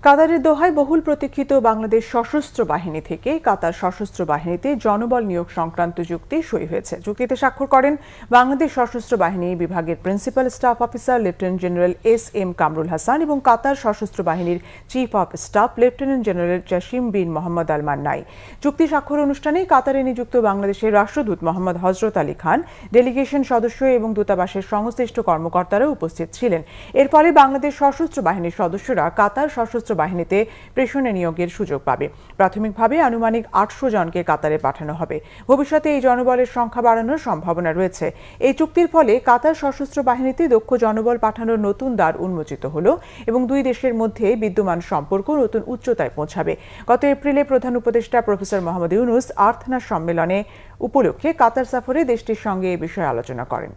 কাতারের দোহায় বহুল প্রতীক্ষিত বাংলাদেশ সশস্ত্র বাহিনী থেকে কাতার সশস্ত্র বাহিনীতে জনবল নিয়োগ সংক্রান্ত চুক্তি সই হয়েছে। চুক্তিতে স্বাক্ষর করেন বাংলাদেশ সশস্ত্র বাহিনী বিভাগের principal staff officer lieutenant general S M. Kamrul Hasan এবং কাতার সশস্ত্র বাহিনীর chief of staff lieutenant general Jasim bin Mohammed Al Mannai. চুক্তি স্বাক্ষর অনুষ্ঠানে কাতারে নিযুক্ত বাংলাদেশের রাষ্ট্রদূত মোহাম্মদ হযরত আলী খান, ডেলিগেশন সদস্য এবং দূতাবাসের সংশ্লিষ্ট কর্মকর্তারা উপস্থিত ছিলেন। এর ফলে বাংলাদেশ সশস্ত্র বাহিনীর সদস্যরা কাতার সশস্ত্র বাহিনীতে প্রেষণে নিয়োগের সুযোগ পাবে। প্রাথমিকভাবে আনুমানিক ৮০০ জনকে কাতারে পাঠানো হবে। ভবিষ্যতে এই জনবলের সংখ্যা বাড়ানোর সম্ভাবনা রয়েছে। এই চুক্তির ফলে কাতার সশস্ত্র বাহিনীতে দক্ষ জনবল পাঠানোর নতুন দ্বার উন্মোচিত হলো এবং দুই দেশের মধ্যে বিদ্যমান সম্পর্ক নতুন উচ্চতায় পৌঁছাবে। গত এপ্রিলে প্রধান উপদেষ্টা প্রফেসর মোহাম্মদ ইউনূস আর্থনা সম্মেলনে উপলক্ষে কাতার সফরে দেশটির সঙ্গে এ বিষয়ে আলোচনা করেন।